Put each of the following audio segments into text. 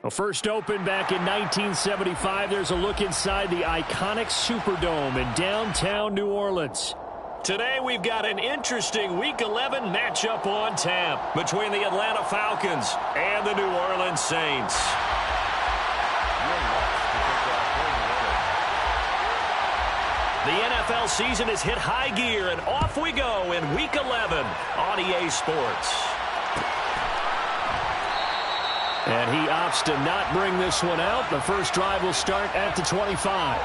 Well, first opened back in 1975, there's a look inside the iconic Superdome in downtown New Orleans. Today we've got an interesting Week 11 matchup on tap between the Atlanta Falcons and the New Orleans Saints. The NFL season has hit high gear, and off we go in Week 11 on EA Sports. And he opts to not bring this one out. The first drive will start at the 25.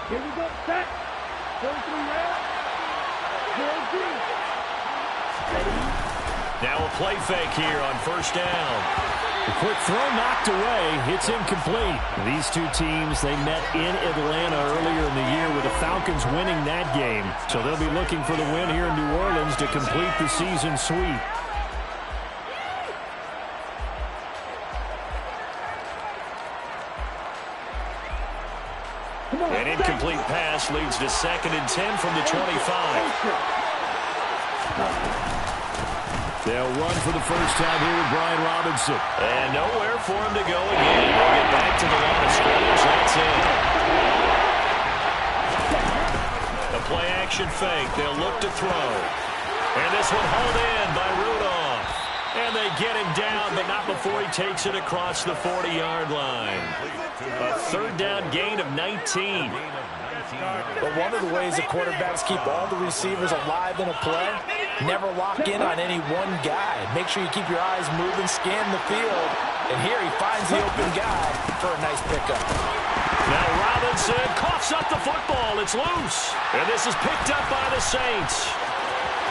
Here we go, set. 43 rounds. Now a play fake here on first down. The quick throw knocked away. It's incomplete. These two teams, they met in Atlanta earlier in the year with the Falcons winning that game. So they'll be looking for the win here in New Orleans to complete the season sweep. An incomplete pass leads to 2nd and 10 from the 25. They'll run for the first time here with Brian Robinson. And nowhere for him to go again. They'll get back to the line of scrimmage. That's it. The play-action fake. They'll look to throw. And this one hauled in by Rudolph. And they get him down, but not before he takes it across the 40-yard line. A third down gain of 19. But one of the ways the quarterbacks keep all the receivers alive in a play, never lock in on any one guy. Make sure you keep your eyes moving, scan the field. And here he finds the open guy for a nice pickup. Now Robinson coughs up the football. It's loose. And this is picked up by the Saints.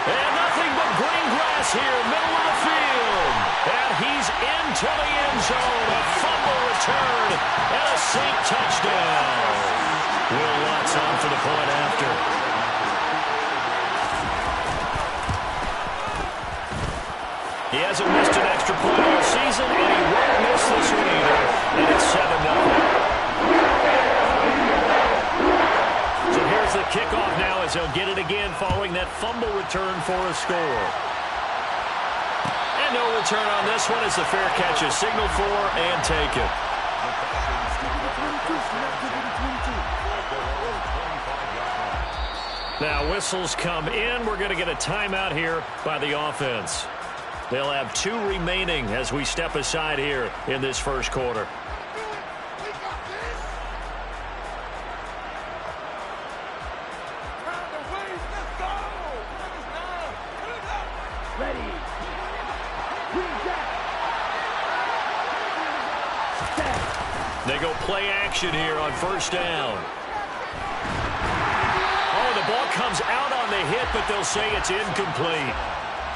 And nothing but green grass here, middle of the field. And he's into the end zone. A fumble return and a Saint touchdown. Will Watts on for the point after. He hasn't missed an extra point all season, and he won't miss this one either. And it's 7-0. So here's the kickoff now as he'll get it again following that fumble return for a score. And no return on this one as the fair catch is signaled for and taken. Now whistles come in. We're going to get a timeout here by the offense. They'll have 2 remaining as we step aside here in this first quarter. They go play action here on first down. Oh, the ball comes out on the hit, but they'll say it's incomplete.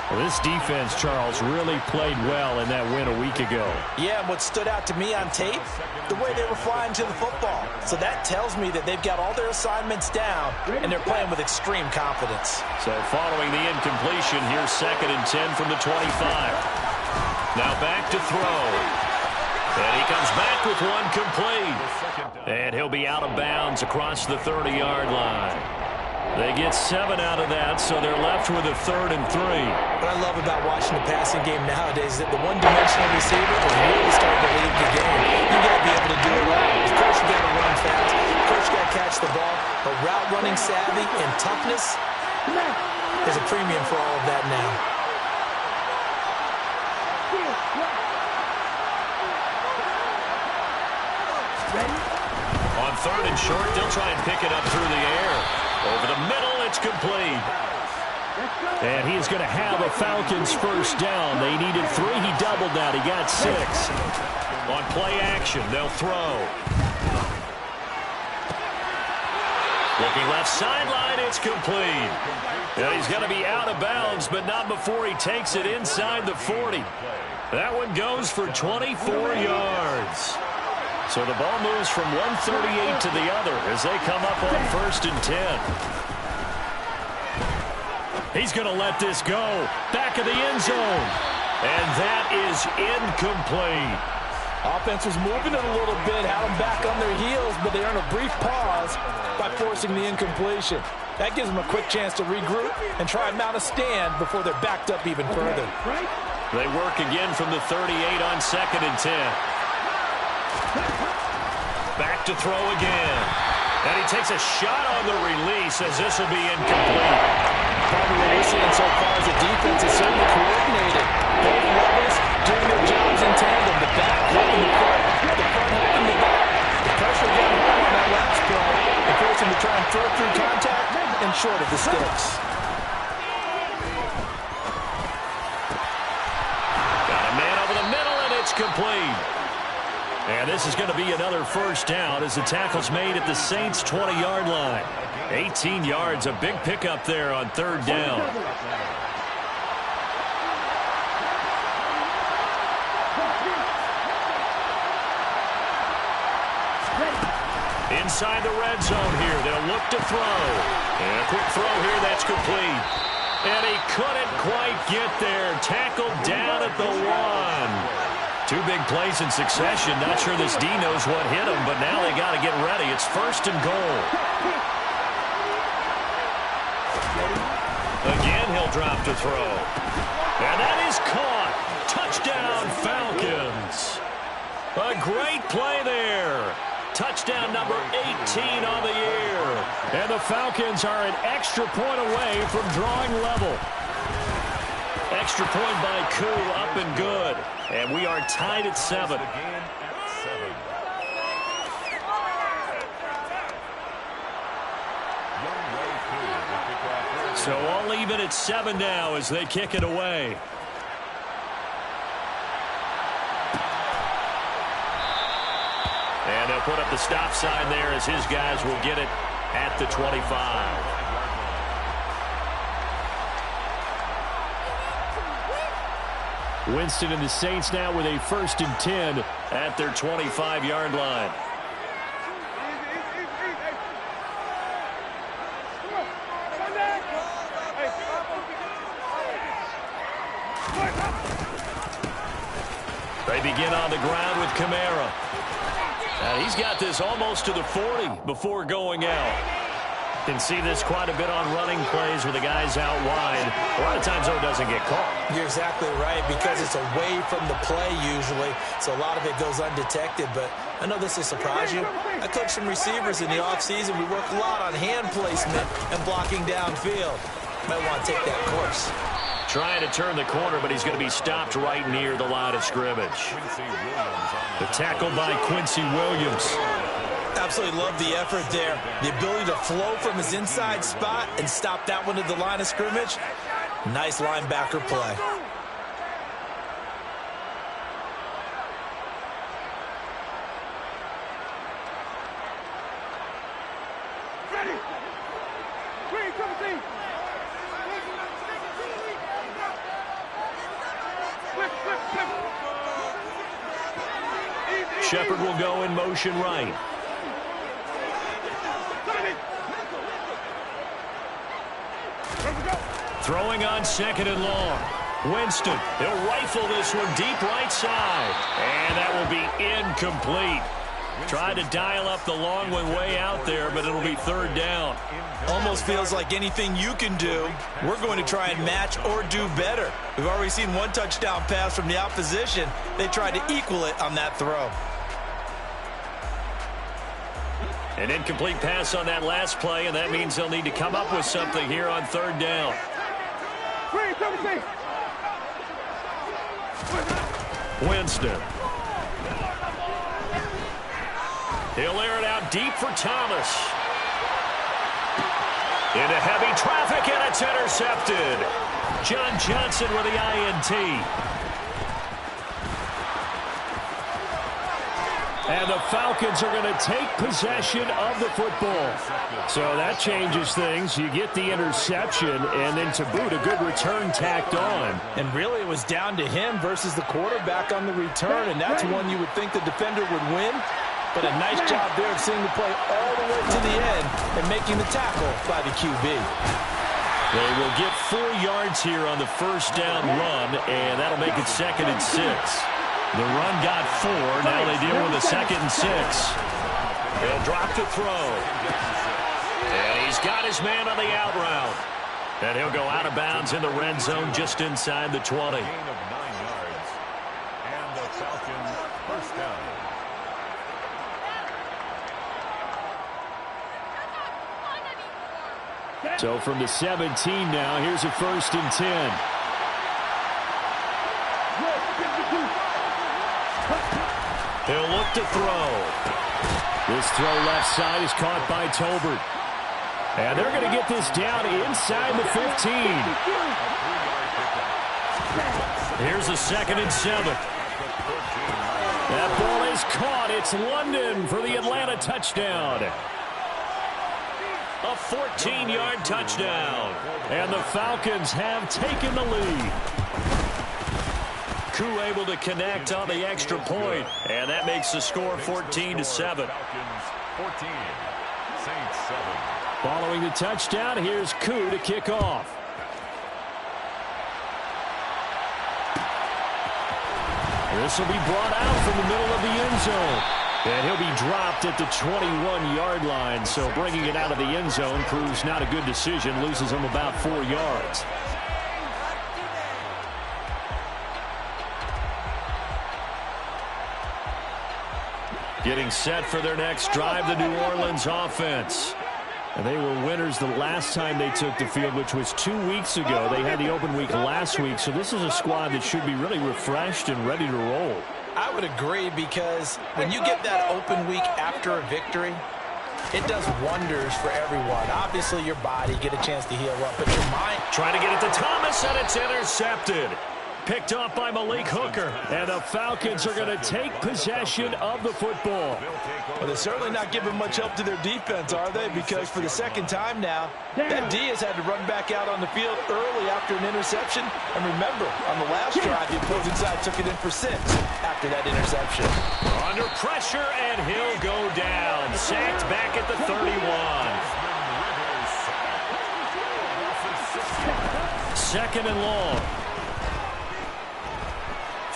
Well, this defense, Charles, really played well in that win a week ago. Yeah, and what stood out to me on tape, the way they were flying to the football. So that tells me that they've got all their assignments down, and they're playing with extreme confidence. So following the incompletion, here's 2nd and 10 from the 25. Now back to throw. And he comes back with one complete. And he'll be out of bounds across the 30-yard line. They get 7 out of that, so they're left with a 3rd and 3. What I love about watching the passing game nowadays is that the one-dimensional receiver is really starting to lead the game. You got to be able to do it right. Of course, you got to run fast. Of course, you got to catch the ball. But route running savvy and toughness is a premium for all of that now. On 3rd and short, they'll try and pick it up through the air. Over the middle, it's complete. And he's going to have a Falcons first down. They needed 3. He doubled that. He got 6. On play action, they'll throw. Looking left sideline, it's complete. And he's going to be out of bounds, but not before he takes it inside the 40. That one goes for 24 yards. So the ball moves from 138 to the other as they come up on 1st and 10. He's going to let this go. Back of the end zone. And that is incomplete. Offense was moving it a little bit, had them back on their heels, but they earned a brief pause by forcing the incompletion. That gives them a quick chance to regroup and try and mount a stand before they're backed up even further. They work again from the 38 on 2nd and 10. Back to throw again. And he takes a shot on the release as this will be incomplete. Probably what we're seeing so far is the defense is certainly coordinated. Both levels doing their jobs in tandem. The back helping the front, the front helping the back. The pressure getting home on that last play and force him to try and throw through contact and short of the sticks. Got a man over the middle, and it's complete. And this is going to be another first down as the tackle's made at the Saints' 20-yard line. 18 yards, a big pickup there on 3rd down. Inside the red zone here, they'll look to throw. And a quick throw here, that's complete. And he couldn't quite get there. Tackled down at the 1. 2 big plays in succession. Not sure this D knows what hit him, but now they got to get ready. It's 1st and goal. Again, he'll drop to throw. And that is caught. Touchdown, Falcons. A great play there. Touchdown number 18 on the year. And the Falcons are an extra point away from drawing level. Extra point by Koo, up and good. And we are tied at 7. So all even at 7 now as they kick it away. And they'll put up the stop sign there as his guys will get it at the 25. Winston and the Saints now with a 1st and 10 at their 25-yard line. They begin on the ground with Kamara. And he's got this almost to the 40 before going out. Can see this quite a bit on running plays with the guys out wide. A lot of times, though, it doesn't get caught. You're exactly right, because it's away from the play usually, so a lot of it goes undetected. But I know this will surprise you. I coach some receivers in the offseason. We work a lot on hand placement and blocking downfield. Might want to take that course. Trying to turn the corner, but he's going to be stopped right near the line of scrimmage. The tackle by Quincy Williams. Absolutely love the effort there. The ability to flow from his inside spot and stop that one at the line of scrimmage. Nice linebacker play. Ready. Green, come see. Shepard will go in motion right. Throwing on 2nd and long. Winston, he'll rifle this one deep right side. And that will be incomplete. Tried to dial up the long one way out there, but it'll be 3rd down. Almost feels like anything you can do, we're going to try and match or do better. We've already seen 1 touchdown pass from the opposition. They tried to equal it on that throw. An incomplete pass on that last play, and that means they'll need to come up with something here on 3rd down. Winston. He'll air it out deep for Thomas. Into heavy traffic, and it's intercepted. John Johnson with the INT. And the Falcons are going to take possession of the football. So that changes things. You get the interception, and then to boot, a good return tacked on. And really, it was down to him versus the quarterback on the return, and that's one you would think the defender would win. But a nice job there of seeing the play all the way to the end and making the tackle by the QB. They will get 4 yards here on the 1st down run, and that'll make it 2nd and 6. The run got 4. Now they deal with a 2nd and 6. They'll drop to throw. And he's got his man on the out route. And he'll go out of bounds in the red zone just inside the 20. Gain of 9 yards. And the Falcons first down. So from the 17 now, here's a 1st and 10. He'll look to throw. This throw left side is caught by Tolbert. And they're going to get this down inside the 15. Here's a 2nd and 7. That ball is caught. It's London for the Atlanta touchdown. A 14-yard touchdown. And the Falcons have taken the lead. Koo able to connect on the extra point. And that makes the score 14-7. 14, Saints 7. Following the touchdown, here's Koo to kick off. This will be brought out from the middle of the end zone. And he'll be dropped at the 21-yard line. So bringing it out of the end zone proves not a good decision. Loses him about 4 yards. Getting set for their next drive, the New Orleans offense. And they were winners the last time they took the field, which was 2 weeks ago. They had the open week last week, so this is a squad that should be really refreshed and ready to roll. I would agree, because when you get that open week after a victory, it does wonders for everyone. Obviously, your body, get a chance to heal up, but your mind... Trying to get it to Thomas, and it's intercepted. Picked off by Malik Hooker. And the Falcons are going to take possession of the football. Well, they're certainly not giving much help to their defense, are they? Because for the 2nd time now, that D has had to run back out on the field early after an interception. And remember, on the last drive, the opposing side took it in for 6 after that interception. Under pressure, and he'll go down. Sacked back at the 31. 2nd and long.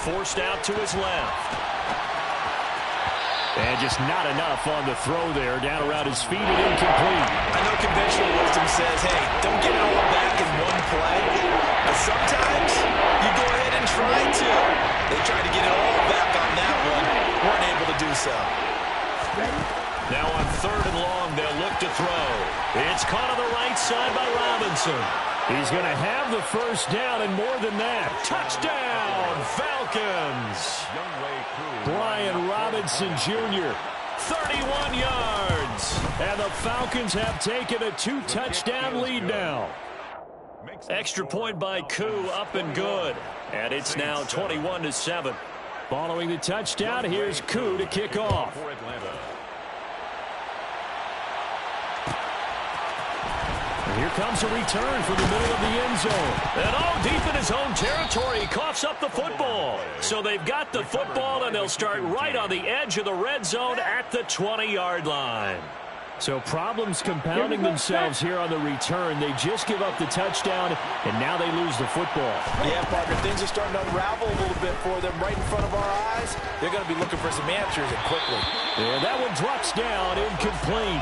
Forced out to his left. And just not enough on the throw there. Down around his feet and incomplete. I know conventional wisdom says, hey, don't get it all back in one play. But sometimes you go ahead and try to. They tried to get it all back on that one. Weren't able to do so. Now on 3rd and long, they'll look to throw. It's caught on the right side by Robinson. He's going to have the 1st down, and more than that. Touchdown, Falcons. Brian Robinson Jr., 31 yards. And the Falcons have taken a 2-touchdown lead now. Extra point by Koo, up and good. And it's now 21-7. Following the touchdown, here's Koo to kick off. Here comes a return from the middle of the end zone. And all deep in his own territory, he coughs up the football. So they've got the football, and they'll start right on the edge of the red zone at the 20-yard line. So problems compounding themselves here on the return. They just give up the touchdown, and now they lose the football. Yeah, partner, things are starting to unravel a little bit for them right in front of our eyes. They're going to be looking for some answers, and quickly. And that one drops down, incomplete.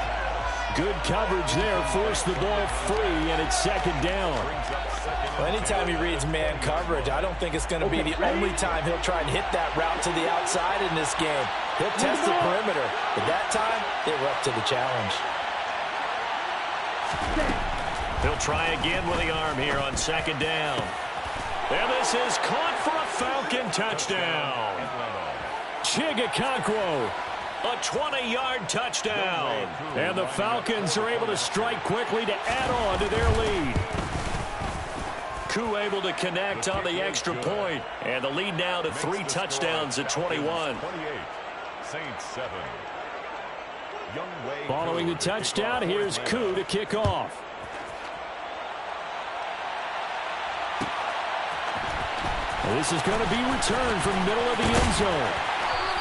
Good coverage there, forced the ball free, and it's 2nd down. Well, anytime he reads man coverage, I don't think it's going to be the only time he'll try and hit that route to the outside in this game. He'll test the perimeter, but that time, they were up to the challenge. He'll try again with the arm here on 2nd down. And this is caught for a Falcon touchdown. Chigakonkwo. A 20-yard touchdown. And the Falcons are able to strike quickly to add on to their lead. Koo able to connect on the extra point. And the lead now to 3 touchdowns at 21. Following the touchdown, here's Koo to kick off. This is going to be returned from the middle of the end zone.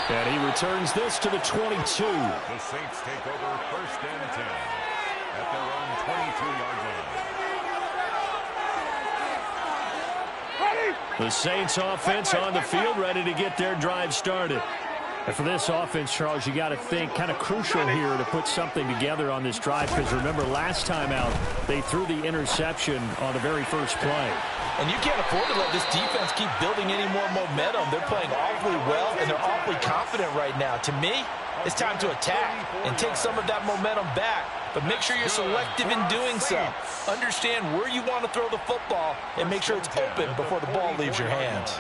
And he returns this to the 22. The Saints take over 1st and 10 at their own 22-yard line. The Saints offense on the field, ready to get their drive started. And for this offense, Charles, you got to think kind of crucial here to put something together on this drive, because remember last time out they threw the interception on the very first play. And you can't afford to let this defense keep building any more momentum. They're playing awfully well, and they're awfully confident right now. To me, it's time to attack and take some of that momentum back, but make sure you're selective in doing so. Understand where you want to throw the football and make sure it's open before the ball leaves your hands.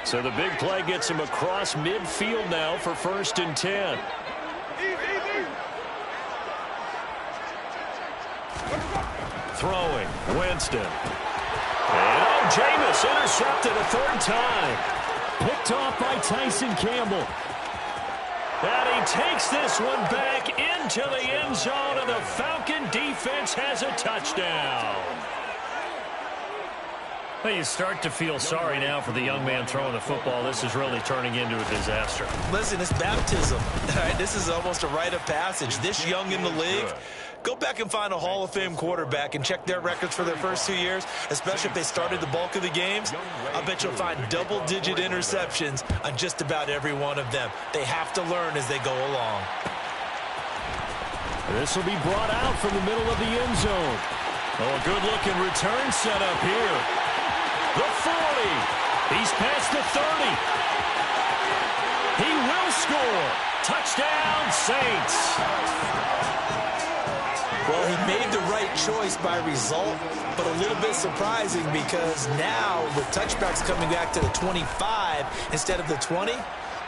So the big play gets him across midfield now for 1st and 10. Throwing, Winston. And Jameis intercepted a 3rd time. Picked off by Tyson Campbell. And he takes this one back into the end zone, and the Falcon defense has a touchdown. Well, you start to feel sorry now for the young man throwing the football. This is really turning into a disaster. Listen, it's baptism. All right, this is almost a rite of passage. This young in the league, go back and find a Hall of Fame quarterback and check their records for their first 2 years, especially if they started the bulk of the games. I bet you'll find double-digit interceptions on just about every one of them. They have to learn as they go along. This will be brought out from the middle of the end zone. Oh, a good-looking return set up here. The 40. He's past the 30. He will score. Touchdown, Saints. Well, he made the right choice by result, but a little bit surprising because now with touchbacks coming back to the 25 instead of the 20,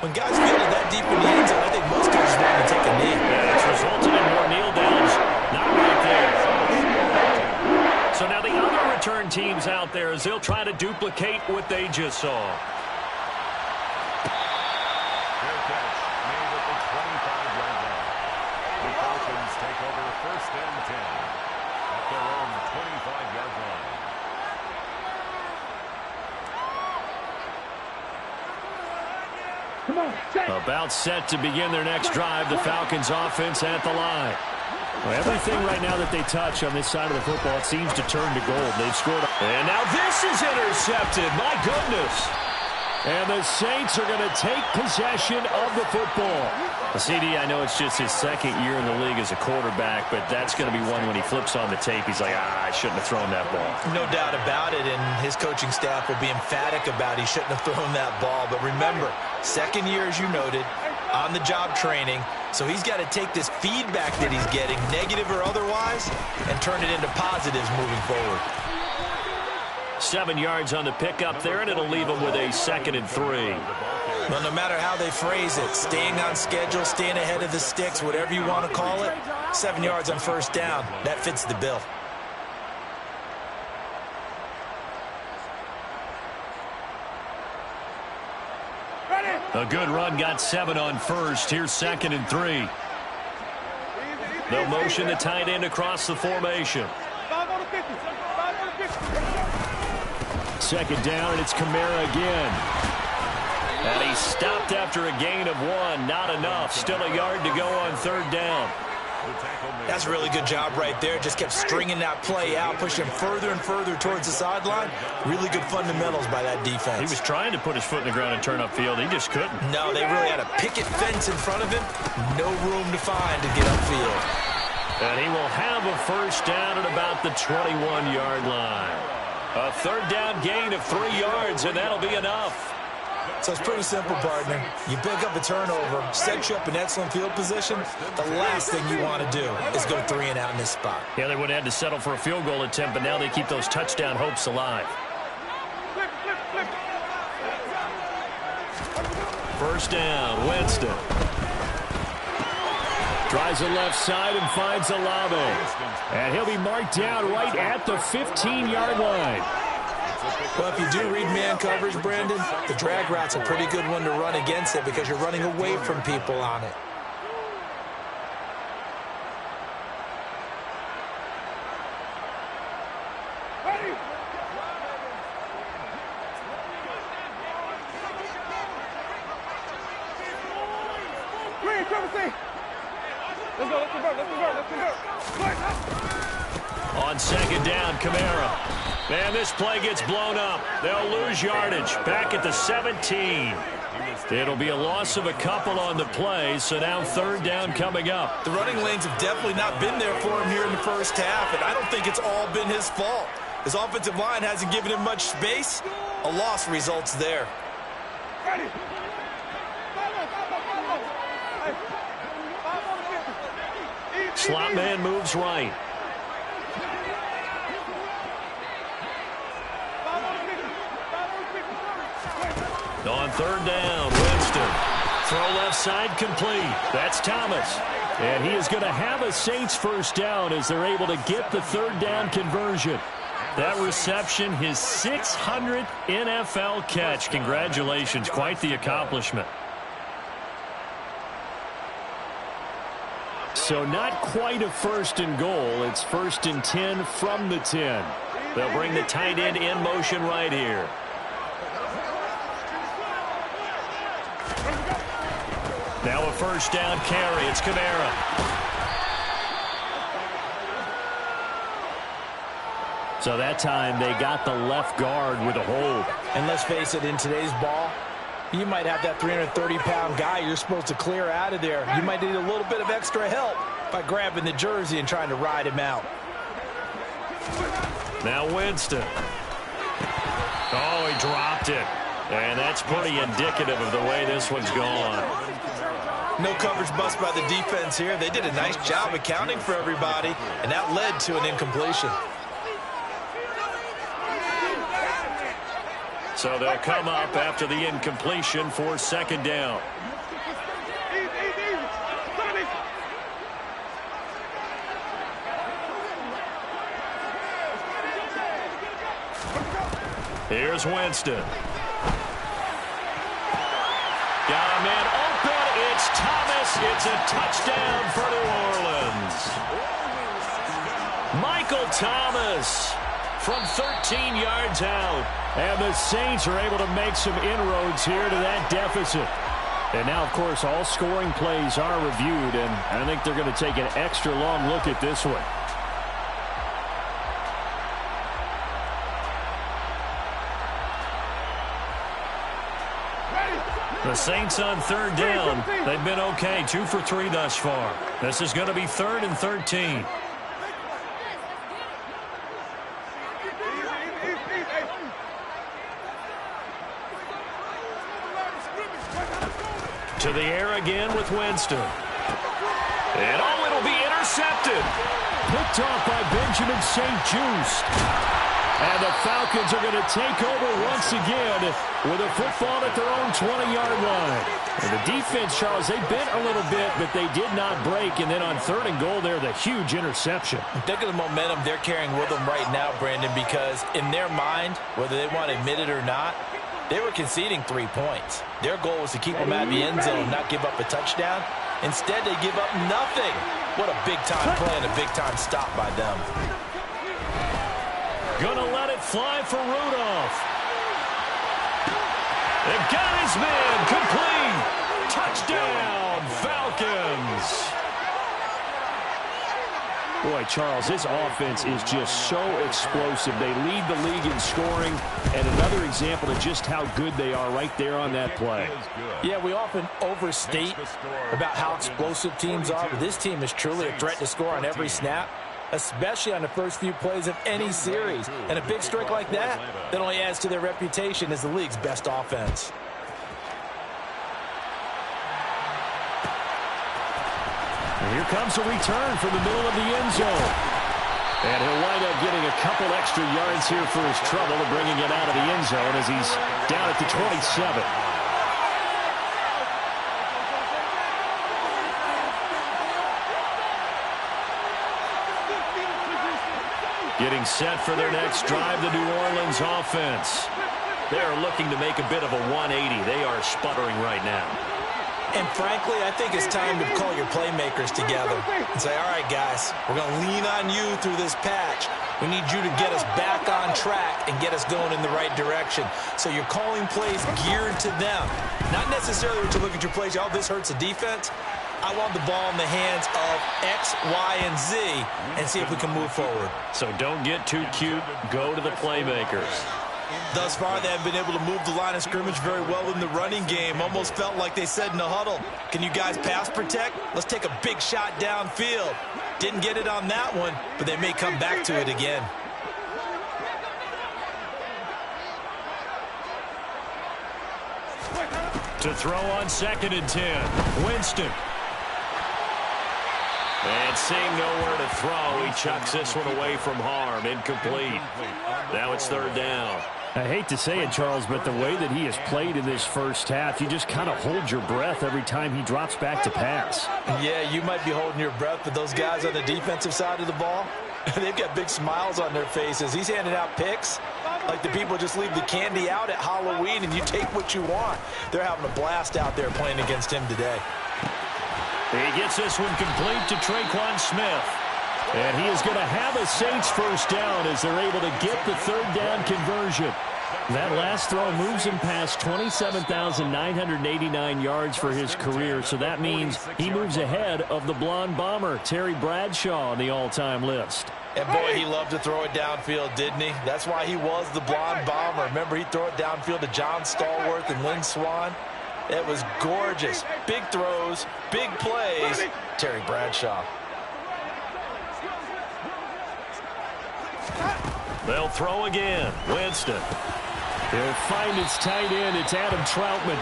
when guys feel it that deep in the end zone, I think most coaches want to take a knee. Yeah, it's resulted in more kneel downs. Not right there. So now the other return teams out there as they'll try to duplicate what they just saw. Fair catch made at the 25-yard line. The Falcons take over 1st and 10 at their own 25-yard line. Come on, check. About set to begin their next drive, the Falcons offense at the line. Well, everything right now that they touch on this side of the football, it seems to turn to gold. They've scored. And now this is intercepted. My goodness. And the Saints are going to take possession of the football. CD, I know it's just his 2nd year in the league as a quarterback, but that's going to be one when he flips on the tape. He's like, I shouldn't have thrown that ball. No doubt about it, and his coaching staff will be emphatic about he shouldn't have thrown that ball. But remember, 2nd year, as you noted, on-the-job training, so he's got to take this feedback that he's getting, negative or otherwise, and turn it into positives moving forward. 7 yards on the pickup there, and it'll leave him with a 2nd and 3. Well, no matter how they phrase it, staying on schedule, staying ahead of the sticks, whatever you want to call it, 7 yards on 1st down, that fits the bill. A good run, got 7 on 1st. Here's 2nd and 3. They'll motion the tight end across the formation. 2nd down, and it's Kamara again. And he stopped after a gain of 1. Not enough. Still a yard to go on 3rd down. That's a really good job right there. Just kept stringing that play out, pushing him further and further towards the sideline. Really good fundamentals by that defense. He was trying to put his foot in the ground and turn upfield. He just couldn't. No, they really had a picket fence in front of him. No room to find to get upfield. And he will have a 1st down at about the 21-yard line. A 3rd down gain of 3 yards, and that'll be enough. So it's pretty simple, partner. You pick up a turnover, set you up in excellent field position. The last thing you want to do is go 3 and out in this spot. Yeah, they would have had to settle for a field goal attempt, but now they keep those touchdown hopes alive. 1st down, Winston. Tries the left side and finds Olave. And he'll be marked down right at the 15-yard line. Well, if you do read man coverage, Brandon, the drag route's a pretty good one to run against it because you're running away from people on it. Green, On second down, Kamara. And this play gets blown up. They'll lose yardage. Back at the 17. It'll be a loss of a couple on the play, so now third down coming up. The running lanes have definitely not been there for him here in the first half, and I don't think it's all been his fault. His offensive line hasn't given him much space. A loss results there. Slot man moves right. On third down, Winston. Throw left side complete. That's Thomas. And he is going to have a Saints first down as they're able to get the third down conversion. That reception, his 600th NFL catch. Congratulations. Quite the accomplishment. So not quite a first and goal. It's first and 10 from the 10. They'll bring the tight end in motion right here. Now a first down carry. It's Kamara. So that time they got the left guard with a hold. And let's face it, in today's ball, you might have that 330-pound guy you're supposed to clear out of there. You might need a little bit of extra help by grabbing the jersey and trying to ride him out. Now Winston. Oh, he dropped it. And that's pretty indicative of the way this one's gone. No coverage bust by the defense here. They did a nice job accounting for everybody, and that led to an incompletion. So they'll come up after the incompletion for second down. Here's Winston. Got a man open. It's Thomas. It's a touchdown for New Orleans. Michael Thomas from 13 yards out. And the Saints are able to make some inroads here to that deficit. And now, of course, all scoring plays are reviewed, and I think they're going to take an extra long look at this one. The Saints on third down. They've been okay, 2 for 3 thus far. This is going to be 3rd and 13. To the air again with Winston. And oh, it'll be intercepted. Picked off by Benjamin St-Juste. And the Falcons are going to take over once again with a football at their own 20-yard line. And the defense, Charles, they bent a little bit, but they did not break. And then on 3rd and goal there, the huge interception. Think of the momentum they're carrying with them right now, Brandon, because in their mind, whether they want to admit it or not, they were conceding 3 points. Their goal was to keep them out of the end zone, not give up a touchdown. Instead, they give up nothing. What a big-time play and a big-time stop by them. Gonna let it fly for Rudolph. They've got his man. Complete. Touchdown, Falcons. Boy, Charles, this offense is just so explosive. They lead the league in scoring, and another example of just how good they are right there on that play. Yeah, we often overstate about how explosive teams are, but this team is truly a threat to score on every snap, especially on the first few plays of any series. And a big strike like that only adds to their reputation as the league's best offense. And here comes a return from the middle of the end zone. And he'll wind up getting a couple extra yards here for his trouble and bringing it out of the end zone as he's down at the 27. Getting set for their next drive, the New Orleans offense. They are looking to make a bit of a 180. They are sputtering right now. And frankly, I think it's time to call your playmakers together and say, all right, guys, we're going to lean on you through this patch. We need you to get us back on track and get us going in the right direction. So you're calling plays geared to them. Not necessarily when you look at your plays, oh, this hurts the defense. I want the ball in the hands of X, Y, and Z and see if we can move forward. So don't get too cute. Go to the playmakers. Thus far, they have been able to move the line of scrimmage very well in the running game. Almost felt like they said in the huddle, can you guys pass protect? Let's take a big shot downfield. Didn't get it on that one, but they may come back to it again. To throw on 2nd and 10. Winston. And seeing nowhere to throw, he chucks this one away from harm. Incomplete. Now it's 3rd down. I hate to say it, Charles, but the way that he has played in this first half, you just kind of hold your breath every time he drops back to pass. Yeah, you might be holding your breath, but those guys on the defensive side of the ball, they've got big smiles on their faces. He's handing out picks like the people just leave the candy out at Halloween and you take what you want. They're having a blast out there playing against him today. He gets this one complete to Traquan Smith. And he is going to have a Saints first down as they're able to get the 3rd down conversion. That last throw moves him past 27,989 yards for his career, so that means he moves ahead of the blonde bomber, Terry Bradshaw, on the all-time list. And boy, he loved to throw it downfield, didn't he? That's why he was the blonde bomber. Remember, he'd throw it downfield to John Stallworth and Lynn Swann? It was gorgeous. Big throws, big plays. Terry Bradshaw. They'll throw again. Winston. He'll find its tight end. It's Adam Troutman.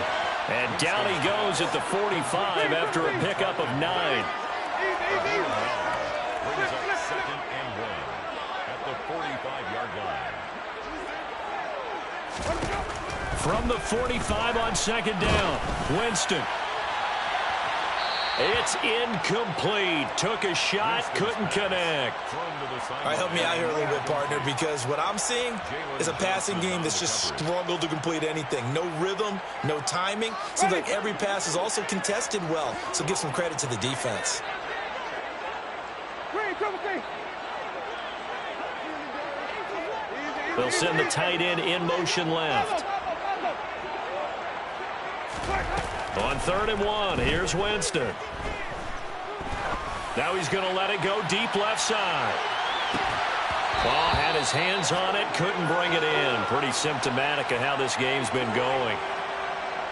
And down he goes at the 45 after a pickup of 9. Brings up 2nd and 1 at the 45-yard line. From the 45 on 2nd down. Winston. It's incomplete. Took a shot, couldn't connect. All right, help me out here a little bit, partner, because what I'm seeing is a passing game that's just struggled to complete anything. No rhythm, no timing. Seems like every pass is also contested well, so give some credit to the defense. They'll send the tight end in motion left. On 3rd and 1, here's Winston. Now he's going to let it go deep left side. Ball had his hands on it, couldn't bring it in. Pretty symptomatic of how this game's been going.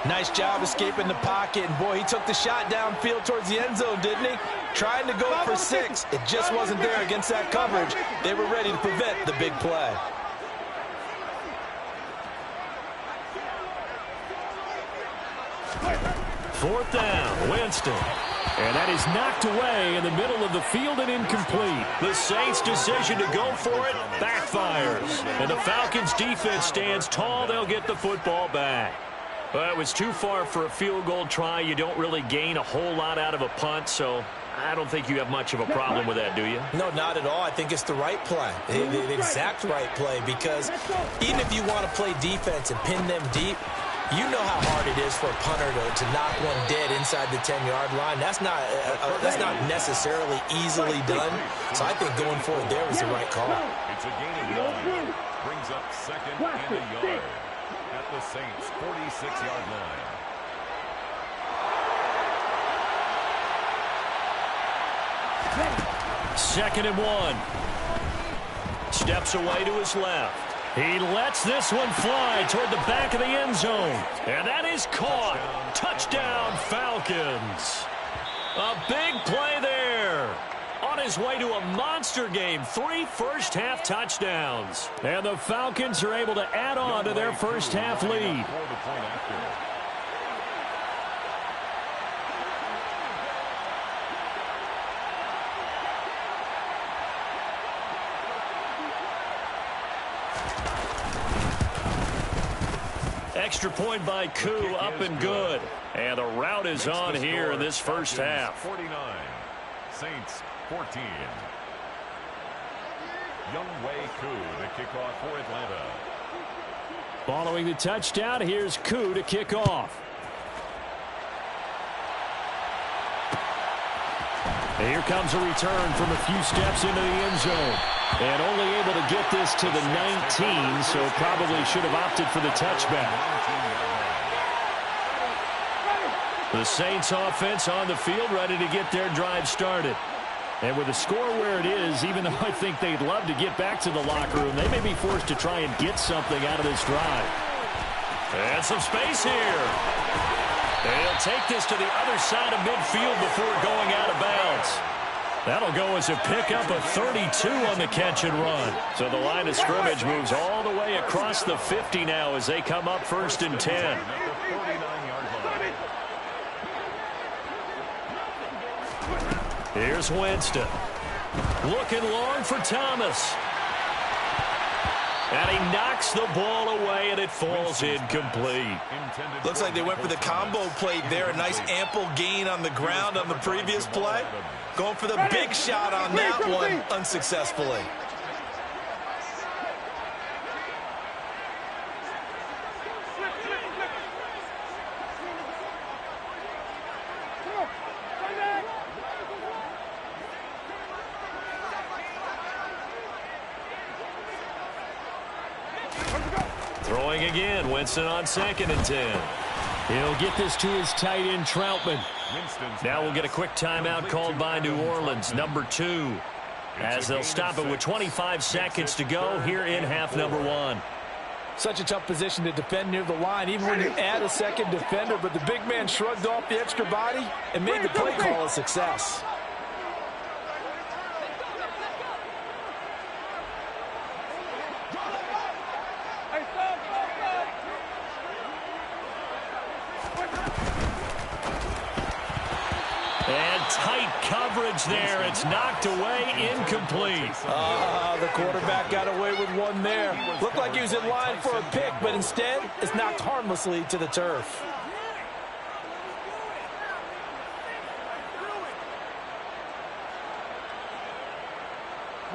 Nice job escaping the pocket, and boy, he took the shot downfield towards the end zone, didn't he? Trying to go for 6. It just wasn't there against that coverage. They were ready to prevent the big play. Fourth down, Winston. And that is knocked away in the middle of the field and incomplete. The Saints' decision to go for it backfires. And the Falcons' defense stands tall. They'll get the football back. Well, it was too far for a field goal try. You don't really gain a whole lot out of a punt, so I don't think you have much of a problem with that, do you? No, not at all. I think it's the right play, the exact right play, because even if you want to play defense and pin them deep, you know how hard it is for a punter to knock one dead inside the 10-yard line. That's not necessarily easily done. So I think going forward there was the right call. It's a gain of 9. Brings up 2nd and a yard at the Saints' 46-yard line. Second and 1. Steps away to his left. He lets this one fly toward the back of the end zone. And that is caught. Touchdown, Falcons. A big play there. On his way to a monster game. 3 first-half touchdowns. And the Falcons are able to add on to their first-half lead. Extra point by Koo, up and good. And the route is on here in this first half. 49, Saints 14. Younghoe Koo to kick off for Atlanta. Following the touchdown, here's Koo to kick off. And here comes a return from a few steps into the end zone. And only able to get this to the 19, so probably should have opted for the touchback. The Saints offense on the field, ready to get their drive started. And with the score where it is, even though I think they'd love to get back to the locker room, they may be forced to try and get something out of this drive. And some space here. They'll take this to the other side of midfield before going out of bounds. That'll go as a pickup of 32 on the catch and run. So the line of scrimmage moves all the way across the 50 now as they come up 1st and 10. Here's Winston. Looking long for Thomas. And he knocks the ball away, and it falls incomplete. Looks like they went for the combo play there. A nice ample gain on the ground on the previous play. Going for the big shot on that one unsuccessfully. Throwing again, Winston on 2nd and 10. He'll get this to his tight end, Troutman. Now we'll get a quick timeout called by New Orleans, number 2, as they'll stop it with 25 seconds to go here in half number 1. Such a tough position to defend near the line, even when you add a second defender, but the big man shrugged off the extra body and made the play call a success. And tight coverage there. It's knocked away, incomplete. The quarterback got away with one there. Looked like he was in line for a pick, but instead it's knocked harmlessly to the turf.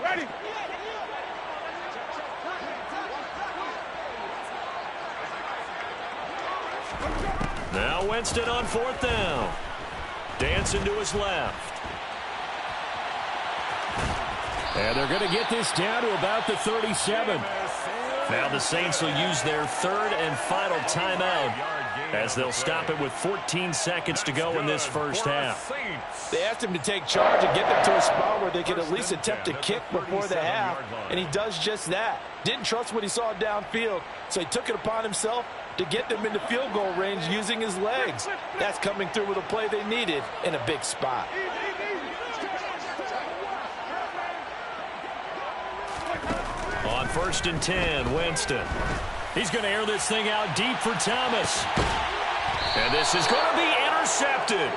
Ready. Now Winston on 4th down. Dancing to his left. And they're going to get this down to about the 37. Now the Saints will use their 3rd and final timeout as they'll stop it with 14 seconds to go in this first half. They asked him to take charge and get them to a spot where they could at least attempt a kick before the half, and he does just that. Didn't trust what he saw downfield, so he took it upon himself to get them into field goal range using his legs. That's coming through with a play they needed in a big spot. On 1st and 10, Winston. He's going to air this thing out deep for Thomas. And this is going to be intercepted.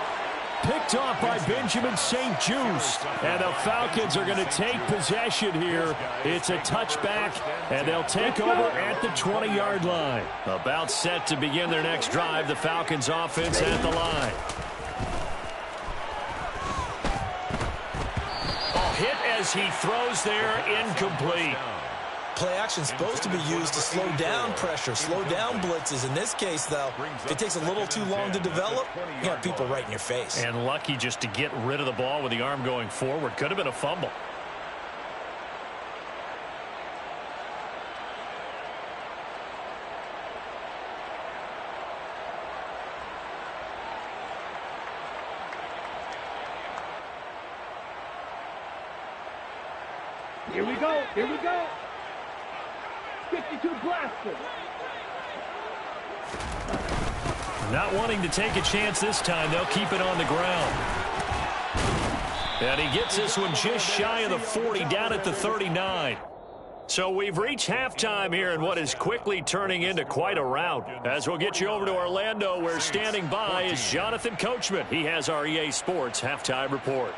Picked off by Benjamin St-Juste. And the Falcons are going to take possession here. It's a touchback, and they'll take over at the 20-yard line. About set to begin their next drive. The Falcons offense at the line. Oh, hit as he throws there, incomplete. Play action is supposed to be used to slow down pressure, slow down blitzes. In this case, though, if it takes a little too long to develop, you got people right in your face. And lucky just to get rid of the ball with the arm going forward. Could have been a fumble. Here we go. Here we go. 52 blaster. Not wanting to take a chance this time. They'll keep it on the ground. And he gets this one just shy of the 40, down at the 39. So we've reached halftime here in what is quickly turning into quite a rout. As we'll get you over to Orlando, where standing by is Jonathan Coachman. He has our EA Sports halftime report.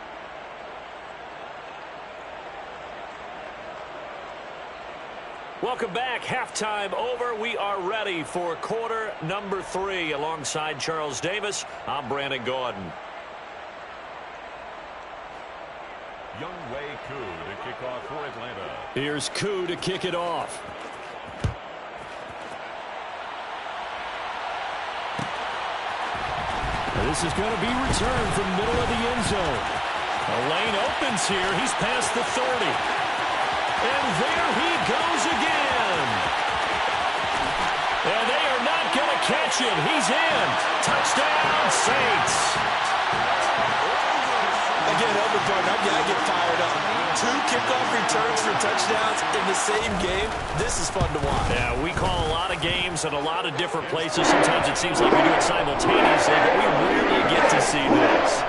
Welcome back. Halftime over. We are ready for quarter number 3. Alongside Charles Davis, I'm Brandon Gordon. Younghoe Koo to kick off for Atlanta. Here's Koo to kick it off. This is going to be returned from middle of the end zone. A lane opens here. He's past the 30. And there he goes again. And they are not going to catch it. He's in. Touchdown, Saints. Again, Elder Partner, I get fired up. 2 kickoff returns for touchdowns in the same game. This is fun to watch. Yeah, we call a lot of games at a lot of different places. Sometimes it seems like we do it simultaneously, but we rarely get to see this.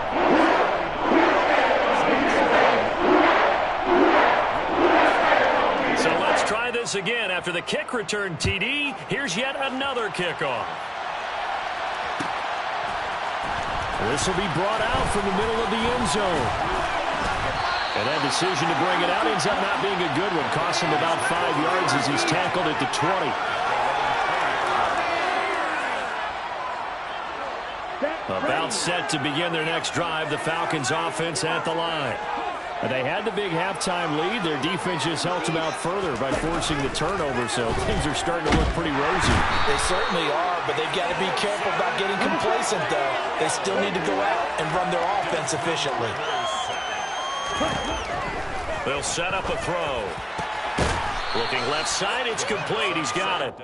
So let's try this again. After the kick return TD, here's yet another kickoff. This will be brought out from the middle of the end zone. And that decision to bring it out ends up not being a good one. Costs him about 5 yards as he's tackled at the 20. About set to begin their next drive. The Falcons offense at the line. They had the big halftime lead. Their defense just helped them out further by forcing the turnover, so things are starting to look pretty rosy. They certainly are, but they've got to be careful about getting complacent, though. They still need to go out and run their offense efficiently. They'll set up a throw. Looking left side, it's complete. He's got it.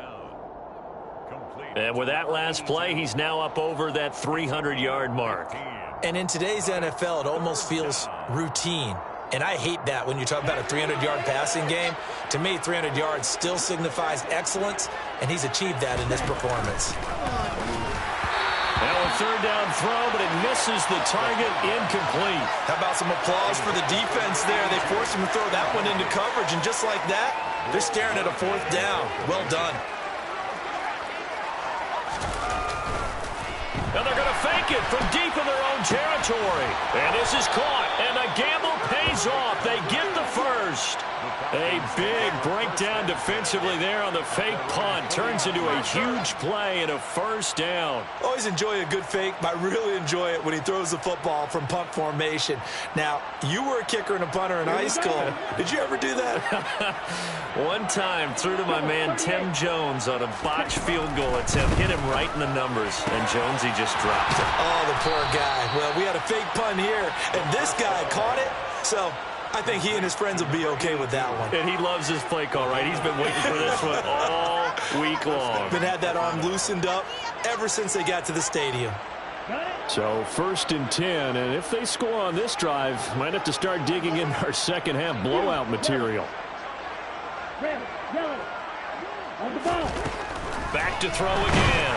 And with that last play, he's now up over that 300-yard mark. And in today's NFL, it almost feels routine. And I hate that when you talk about a 300-yard passing game. To me, 300 yards still signifies excellence, and he's achieved that in this performance. Now a third down throw, but it misses the target, incomplete. How about some applause for the defense there? They forced him to throw that one into coverage, and just like that, they're staring at a 4th down. Well done. And they're going to fake it from deep in their own territory. And this is caught, and the gamble pays off. They get the first. A big breakdown defensively there on the fake punt. Turns into a huge play and a 1st down. Always enjoy a good fake, but I really enjoy it when he throws the football from punt formation. Now, you were a kicker and a punter in high school. Did you ever do that? One time, threw to my man Tim Jones on a botched field goal attempt. Hit him right in the numbers, and Jonesy just dropped it. Oh, the poor guy. Well, we had a fake punt here, and this guy caught it, so I think he and his friends will be okay with that one. And he loves his play call, right? He's been waiting for this one all week long. Been had that arm loosened up ever since they got to the stadium. So 1st and 10, and if they score on this drive, might have to start digging in our second half blowout material. Red, yellow, on the ball. Back to throw again.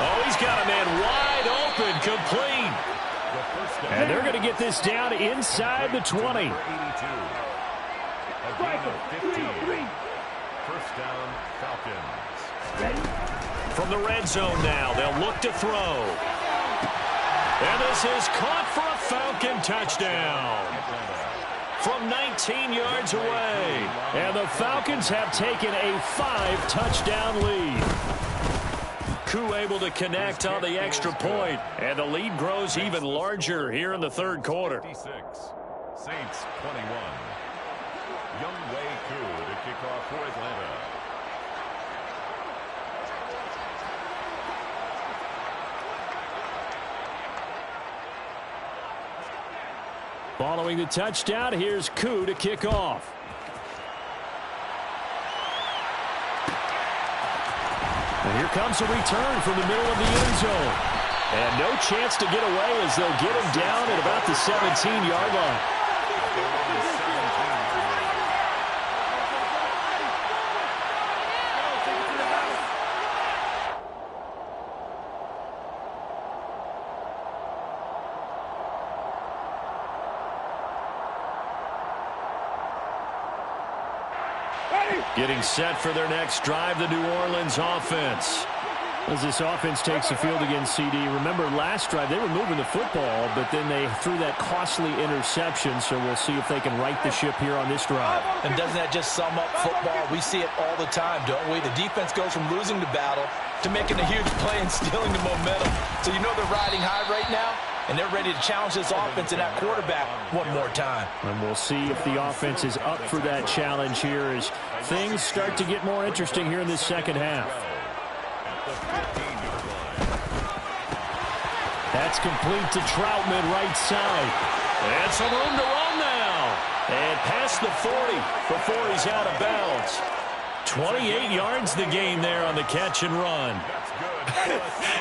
Oh, he's got a man wide open, complete. And they're going to get this down inside the 20. First down, Falcons. From the red zone now, they'll look to throw. And this is caught for a Falcon touchdown. From 19 yards away. And the Falcons have taken a 5-touchdown lead. Koo able to connect on the extra point, and the lead grows even larger here in the 3rd quarter. Saints 21. Young Wei Koo to kick off for Atlanta. Following the touchdown, here's Koo to kick off. And here comes a return from the middle of the end zone. And no chance to get away as they'll get him down at about the 17-yard line. Getting set for their next drive, the New Orleans offense. As this offense takes the field against CD, remember last drive they were moving the football, but then they threw that costly interception, so we'll see if they can right the ship here on this drive. And doesn't that just sum up football? We see it all the time, don't we? The defense goes from losing the battle to making a huge play and stealing the momentum. So you know they're riding high right now, and they're ready to challenge this offense and that quarterback one more time. And we'll see if the offense is up for that challenge here as things start to get more interesting here in this second half. That's complete to Troutman, right side. And some room to run now. And past the 40 before he's out of bounds. 28 yards the game there on the catch and run.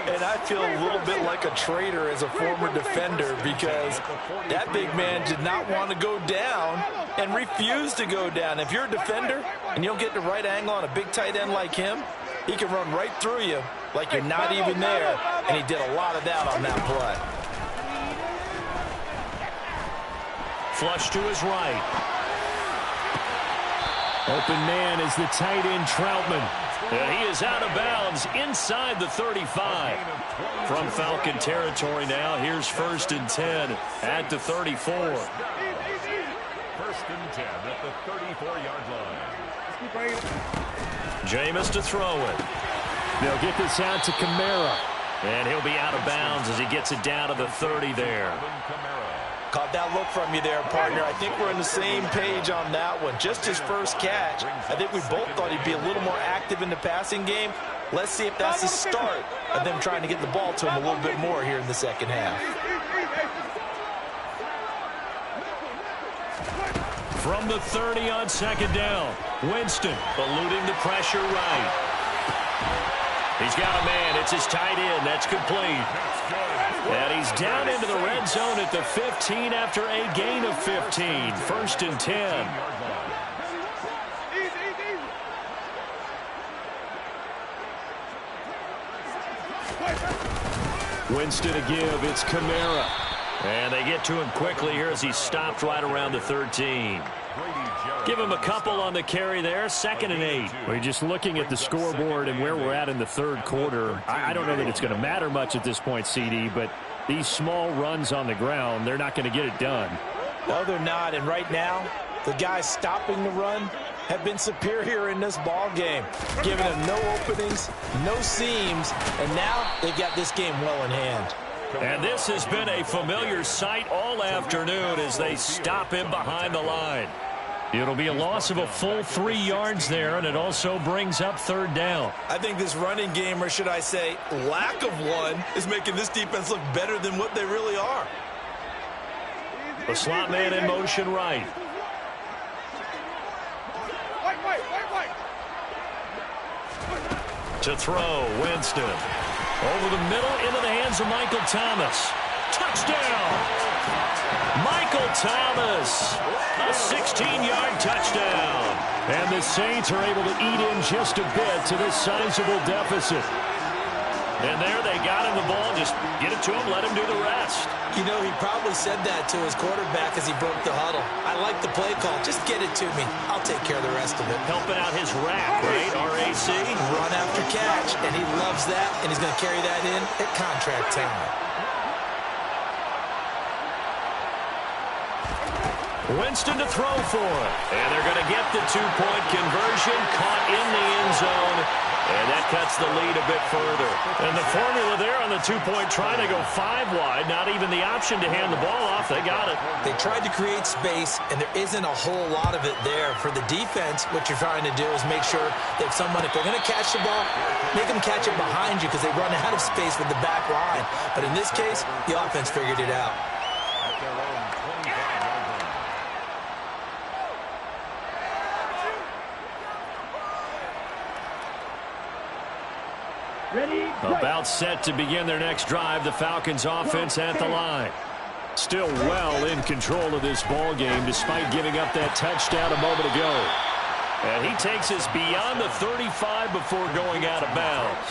And I feel a little bit like a traitor as a former defender because that big man did not want to go down and refused to go down. If you're a defender and you don't get the right angle on a big tight end like him, he can run right through you like you're not even there, and he did a lot of that on that play. Flush to his right. Open man is the tight end Troutman. And he is out of bounds inside the 35. From Falcon territory now, here's 1st and 10 at the 34. 1st and 10 at the 34-yard line. Jameis to throw it. They'll get this out to Kamara. And he'll be out of bounds as he gets it down to the 30 there. Caught that look from you there, partner. I think we're on the same page on that one. Just his first catch. I think we both thought he'd be a little more active in the passing game. Let's see if that's the start of them trying to get the ball to him a little bit more here in the second half. From the 30 on 2nd down, Winston eluding the pressure right. He's got a man. It's his tight end. That's complete. And he's down into the red zone at the 15 after a gain of 15. 1st and 10. Winston to give. It's Kamara. And they get to him quickly here as he's stopped right around the 13. Give him a couple on the carry there. 2nd and 8. We're just looking at the scoreboard and where we're at in the 3rd quarter. I don't know that it's going to matter much at this point, CD, but these small runs on the ground, they're not going to get it done. No, they're not. And right now, the guys stopping the run have been superior in this ball game, giving them no openings, no seams, and now they've got this game well in hand. And this has been a familiar sight all afternoon as they stop him behind the line. It'll be a loss of a full 3 yards there, and it also brings up 3rd down. I think this running game, or should I say lack of one, is making this defense look better than what they really are. The slot man in motion right. To throw, Winston. Over the middle, into the hands of Michael Thomas. Touchdown! Michael Thomas, a 16-yard touchdown. And the Saints are able to eat in just a bit to this sizable deficit. And there they got him the ball. Just get it to him, let him do the rest. You know, he probably said that to his quarterback as he broke the huddle. I like the play call. Just get it to me. I'll take care of the rest of it. Helping out his rack, right? RAC. Run after catch, and he loves that, and he's going to carry that in at contract time. Winston to throw for it. And they're going to get the 2-point conversion. Caught in the end zone. And that cuts the lead a bit further. And the formula there on the 2-point trying to go 5 wide. Not even the option to hand the ball off. They got it. They tried to create space, and there isn't a whole lot of it there. For the defense, what you're trying to do is make sure that someone, if they're going to catch the ball, make them catch it behind you because they run out of space with the back line. But in this case, the offense figured it out. About set to begin their next drive, the Falcons offense at the line. Still well in control of this ball game despite giving up that touchdown a moment ago. And he takes us beyond the 35 before going out of bounds.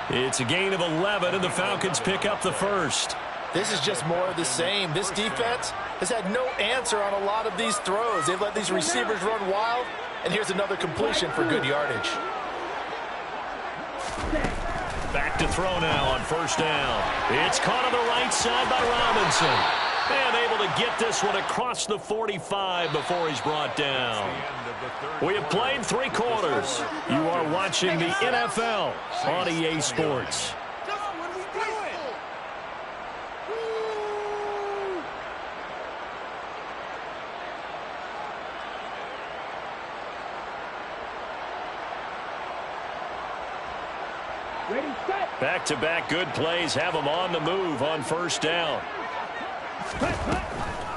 It's a gain of 11, and the Falcons pick up the first. This is just more of the same. This defense has had no answer on a lot of these throws. They've let these receivers run wild, and here's another completion for good yardage. Back to throw now on 1st down. It's caught on the right side by Robinson. And able to get this one across the 45 before he's brought down. We have played 3 quarters. You are watching the NFL on EA Sports. Back-to-back good plays have them on the move on 1st down.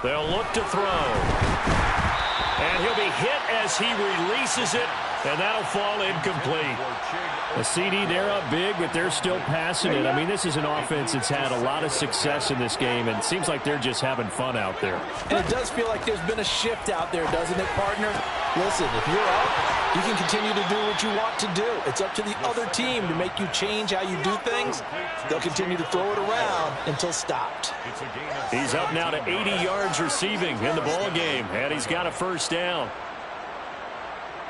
They'll look to throw. And he'll be hit as he releases it. And that'll fall incomplete. A CD, they're up big, but they're still passing it. I mean, this is an offense that's had a lot of success in this game, and it seems like they're just having fun out there. And it does feel like there's been a shift out there, doesn't it, partner? Listen, if you're up, you can continue to do what you want to do. It's up to the other team to make you change how you do things. They'll continue to throw it around until stopped. He's up now to 80 yards receiving in the ball game, and he's got a first down.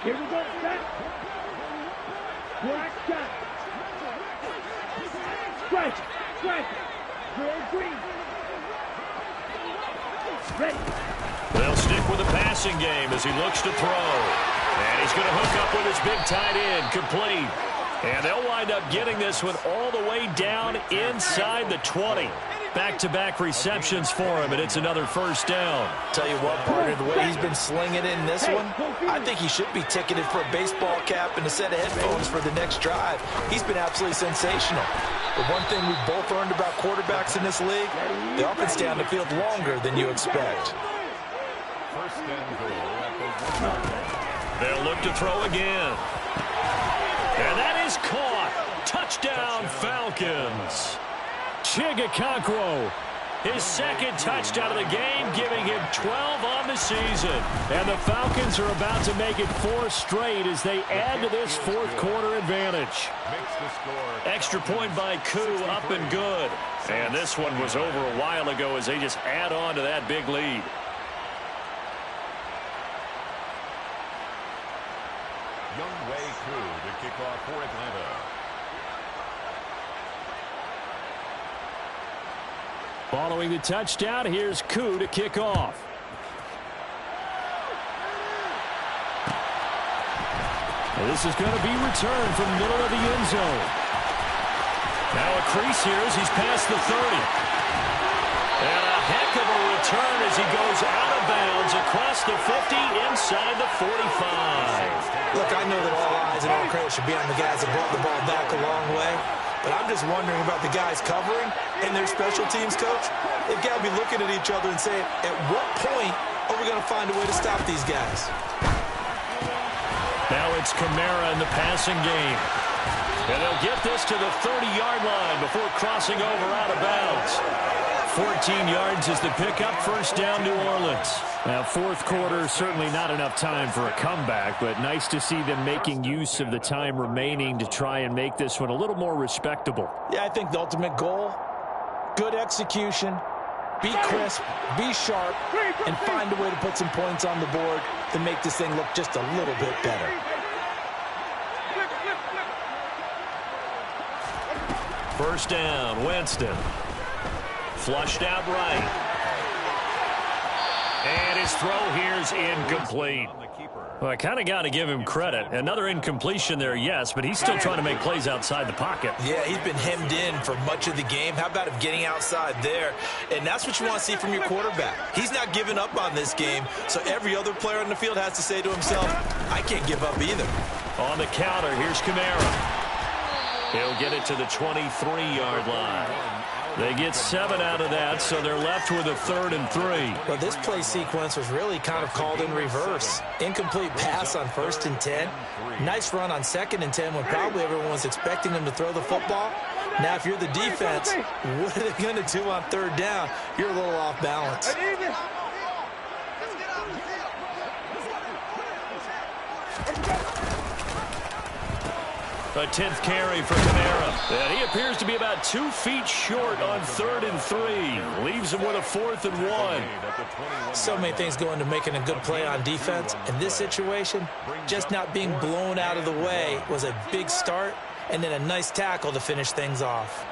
Here we go, set. Black shot. Strike, strike. Green. Ready. They'll stick with the passing game as he looks to throw. And he's going to hook up with his big tight end, complete. And they'll wind up getting this one all the way down inside the 20. Back-to-back receptions for him, and it's another first down. Tell you what, partner, the way he's been slinging it in this one, I think he should be ticketed for a baseball cap and a set of headphones for the next drive. He's been absolutely sensational. The one thing we've both learned about quarterbacks in this league, they often stay on the field longer than you expect. They'll look to throw again. And that is caught. Touchdown, Falcons. Chigakakwo, his second touchdown of the game, giving him 12 on the season. And the Falcons are about to make it 4 straight as they add to this fourth quarter advantage. Extra point by Koo, up and good. And this one was over a while ago as they just add on to that big lead. Younghoe Koo to kick off for Atlanta. Following the touchdown, here's Koo to kick off. And this is going to be returned from the middle of the end zone. Now a crease here as he's past the 30. And a heck of a return as he goes out of bounds across the 50 inside the 45. Look, I know that all eyes and all credit should be on the guys that brought the ball back a long way. But I'm just wondering about the guys covering and their special teams coach. They've got to be looking at each other and saying, at what point are we going to find a way to stop these guys? Now it's Kamara in the passing game. And they'll get this to the 30-yard line before crossing over out of bounds. 14 yards is the pickup, first down, New Orleans. Now, fourth quarter, certainly not enough time for a comeback, but nice to see them making use of the time remaining to try and make this one a little more respectable. Yeah, I think the ultimate goal, good execution, be crisp, be sharp, and find a way to put some points on the board to make this thing look just a little bit better. First down, Winston. Flushed out right. And his throw here's incomplete. Well, I kind of got to give him credit. Another incompletion there, yes, but he's still trying to make plays outside the pocket. Yeah, he's been hemmed in for much of the game. How about him getting outside there? And that's what you want to see from your quarterback. He's not giving up on this game, so every other player on the field has to say to himself, I can't give up either. On the counter, here's Kamara. He'll get it to the 23-yard line. They get 7 out of that, so they're left with a 3rd and 3. Well, this play sequence was really kind of called in reverse. Incomplete pass on 1st and 10. Nice run on 2nd and 10 when probably everyone was expecting them to throw the football. Now, if you're the defense, what are they going to do on 3rd down? You're a little off balance. A 10th carry for Kamara. And he appears to be about 2 feet short on 3rd and 3. Leaves him with a 4th and 1. So many things go into making a good play on defense. In this situation, just not being blown out of the way was a big start, and then a nice tackle to finish things off.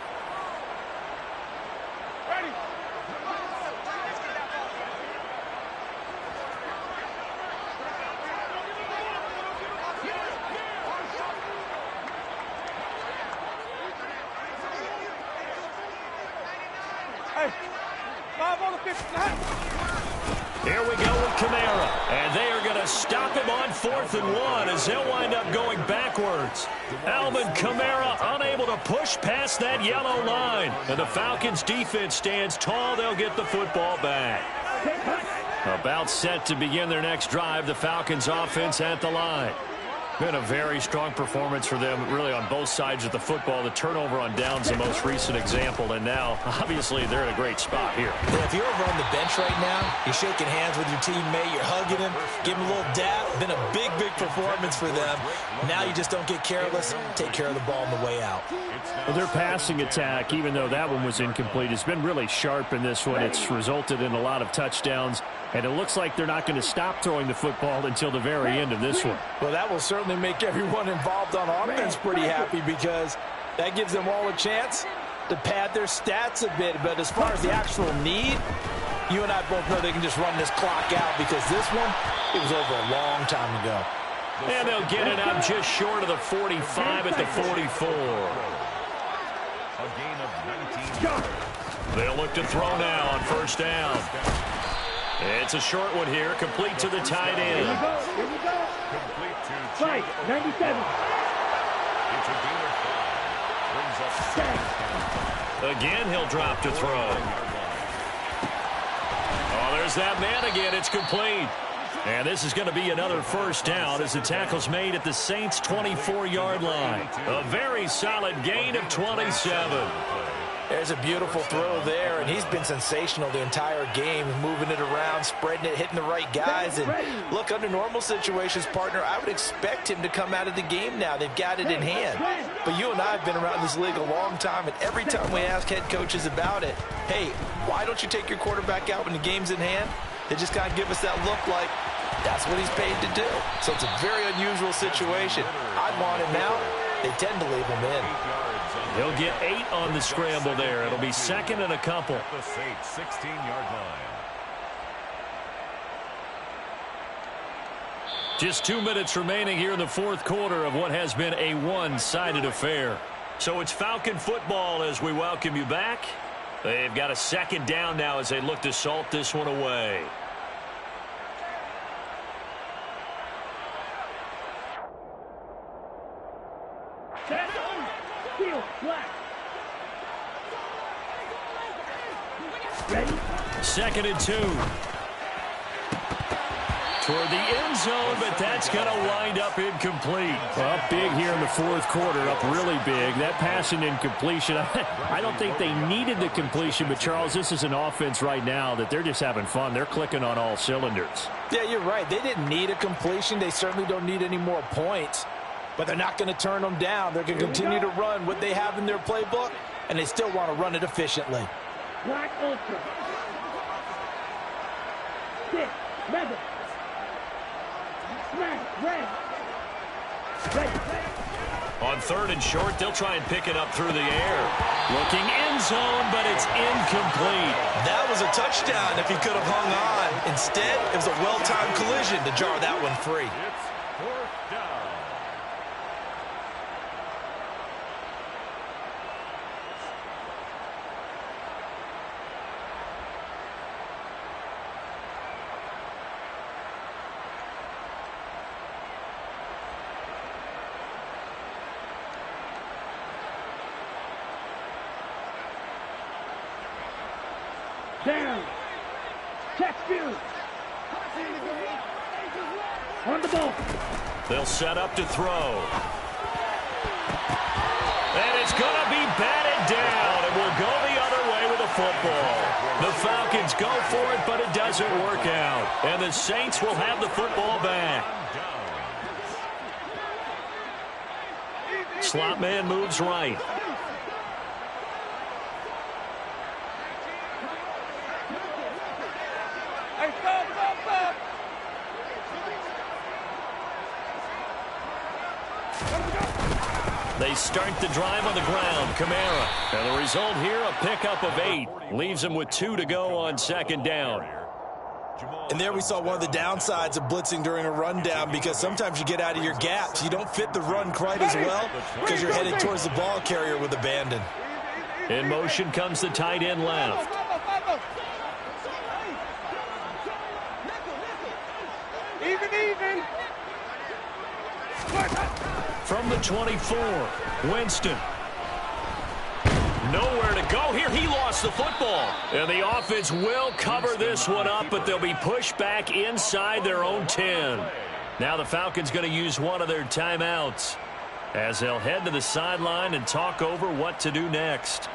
Here we go with Kamara, and they are going to stop him on 4th and 1 as they'll wind up going backwards. Alvin Kamara unable to push past that yellow line, and the Falcons defense stands tall. They'll get the football back. About set to begin their next drive, the Falcons offense at the line. Been a very strong performance for them, really, on both sides of the football. The turnover on downs, the most recent example, and now, obviously, they're in a great spot here. Yeah, if you're over on the bench right now, you're shaking hands with your teammate, you're hugging him, give him a little dap. Been a big, big performance for them. Now you just don't get careless. Take care of the ball on the way out. Well, their passing attack, even though that one was incomplete, has been really sharp in this one. It's resulted in a lot of touchdowns. And it looks like they're not going to stop throwing the football until the very end of this one. Well, that will certainly make everyone involved on offense pretty happy, because that gives them all a chance to pad their stats a bit. But as far as the actual need, you and I both know they can just run this clock out, because this one, it was over a long time ago. And they'll get it up just short of the 45 at the 44. A gain of 19. They'll look to throw now on first down. It's a short one here, complete to the tight end. Here we go. Complete to Fight, 97. It's a gain of 5. Brings up second down. Again, he'll drop to throw. Oh, there's that man again. It's complete. And this is going to be another first down as the tackle's made at the Saints' 24-yard line. A very solid gain of 27. There's a beautiful throw there, and he's been sensational the entire game, moving it around, spreading it, hitting the right guys. And look, under normal situations, partner, I would expect him to come out of the game now. They've got it in hand. But you and I have been around this league a long time, and every time we ask head coaches about it, hey, why don't you take your quarterback out when the game's in hand? They just kind of give us that look like that's what he's paid to do. So it's a very unusual situation. I want him out. They tend to leave him in. He'll get 8 on the scramble there. It'll be second and a couple. The Saints 16-yard line. Just 2 minutes remaining here in the fourth quarter of what has been a one-sided affair. So it's Falcon football as we welcome you back. They've got a second down now as they look to salt this one away. Second and 2. Toward the end zone, but that's going to wind up incomplete. Well, up big here in the fourth quarter, up really big. That passing incompletion, I don't think they needed the completion, but Charles, this is an offense right now that they're just having fun. They're clicking on all cylinders. Yeah, you're right. They didn't need a completion. They certainly don't need any more points, but they're not going to turn them down. They're going to continue to run what they have in their playbook, and they still want to run it efficiently. Black Ultra. 6, leather. Smash, red. Ready. On third and short, they'll try and pick it up through the air. Looking end zone, but it's incomplete. That was a touchdown if he could have hung on. Instead, it was a well-timed collision to jar that one free. It's fourth down. Down. Check field. On the ball. They'll set up to throw. And it's going to be batted down, and we'll go the other way with the football. The Falcons go for it, but it doesn't work out. And the Saints will have the football back. Slot man moves right. They start the drive on the ground. Kamara. And the result here, a pickup of 8. Leaves them with 2 to go on second down. And there we saw one of the downsides of blitzing during a rundown, because sometimes you get out of your gaps. You don't fit the run quite as well because you're headed towards the ball carrier with abandon. In motion comes the tight end left. Even. From the 24, Winston. Nowhere to go here. He lost the football. And the offense will cover this one up, but they'll be pushed back inside their own 10. Now the Falcons going to use one of their timeouts as they'll head to the sideline and talk over what to do next.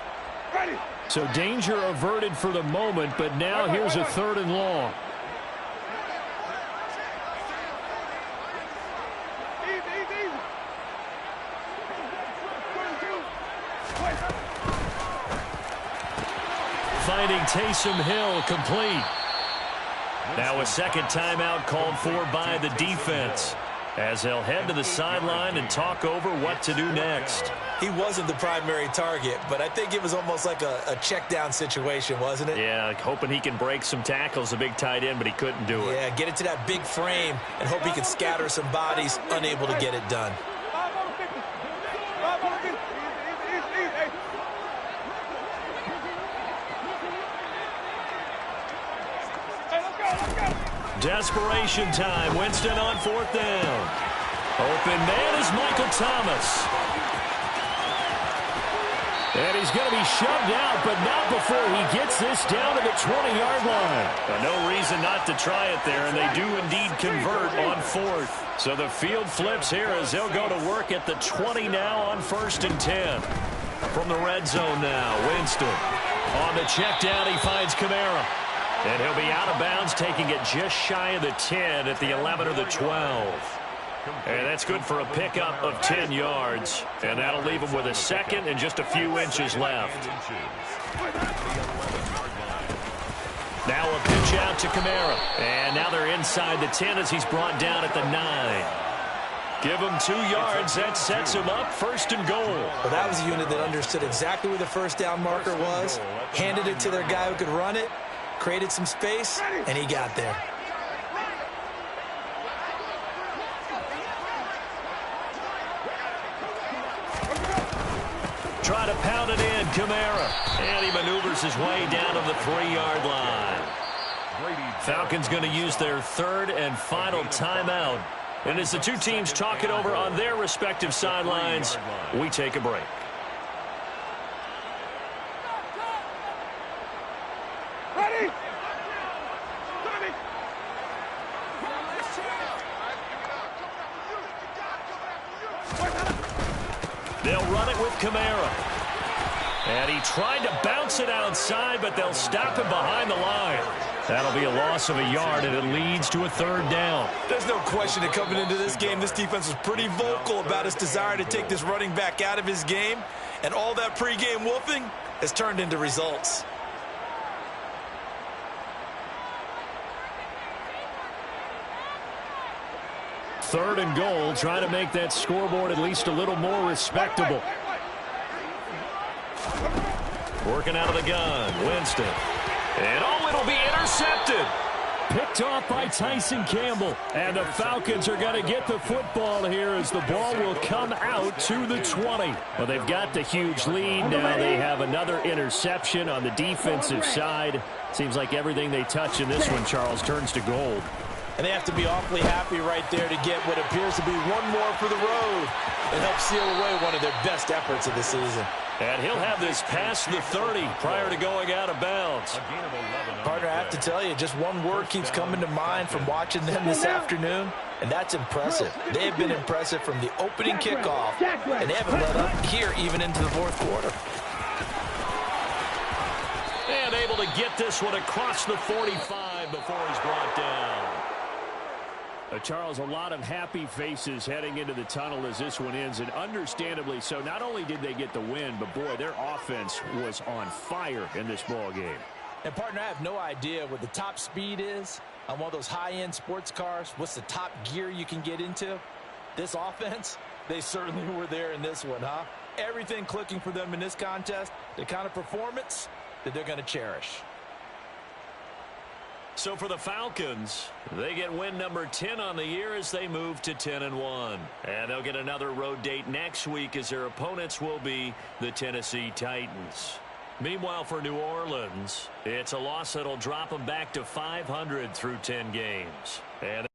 So danger averted for the moment, but now here's a 3rd and long. Finding Taysom Hill complete. Now a second timeout called for by the defense as they'll head to the sideline and talk over what to do next. He wasn't the primary target, but I think it was almost like a check-down situation, wasn't it? Yeah, hoping he can break some tackles, a big tight end, but he couldn't do it. Yeah, get it to that big frame and hope he can scatter some bodies, unable to get it done. Desperation time. Winston on 4th down. Open man is Michael Thomas. And he's going to be shoved out, but not before he gets this down to the 20-yard line. No reason not to try it there, and they do indeed convert on 4th. So the field flips here as they'll go to work at the 20 now on 1st and 10. From the red zone now, Winston. On the check down, he finds Kamara. And he'll be out of bounds, taking it just shy of the 10 at the 11 or the 12. And that's good for a pickup of 10 yards. And that'll leave him with a second and just a few inches left. Now a pitch out to Kamara. And now they're inside the 10 as he's brought down at the 9. Give him 2 yards. That sets him up 1st and goal. Well, that was a unit that understood exactly where the first down marker was, handed it to their guy who could run it, created some space, and he got there. Try to pound it in, Kamara. And he maneuvers his way down to the 3-yard line. Falcons going to use their 3rd and final timeout. And as the two teams talk it over on their respective sidelines, we take a break. They'll run it with Kamara. And he tried to bounce it outside, but they'll stop him behind the line. That'll be a loss of a yard, and it leads to a 3rd down. There's no question that coming into this game, this defense was pretty vocal about its desire to take this running back out of his game. And all that pregame wolfing has turned into results. Third and goal, trying to make that scoreboard at least a little more respectable. Working out of the gun, Winston. And it'll be intercepted. Picked off by Tyson Campbell. And the Falcons are going to get the football here as the ball will come out to the 20. Well, they've got the huge lead. Now they have another interception on the defensive side. Seems like everything they touch in this one, Charles, turns to gold. And they have to be awfully happy right there to get what appears to be one more for the road and help seal away one of their best efforts of the season. And he'll have this past the 30 prior to going out of bounds. Partner, I have to tell you, just one word keeps coming to mind from watching them this afternoon, and that's impressive. They have been impressive from the opening kickoff, and they haven't let up here even into the 4th quarter. And able to get this one across the 45 before he's brought down. Charles, a lot of happy faces heading into the tunnel as this one ends, and understandably so. Not only did they get the win, but boy, their offense was on fire in this ball game. And partner, I have no idea what the top speed is on one of those high-end sports cars. What's the top gear you can get into? This offense, they certainly were there in this one, huh? Everything clicking for them in this contest, the kind of performance that they're going to cherish. So for the Falcons, they get win number 10 on the year as they move to 10-1. And they'll get another road date next week as their opponents will be the Tennessee Titans. Meanwhile, for New Orleans, it's a loss that'll drop them back to 500 through 10 games. And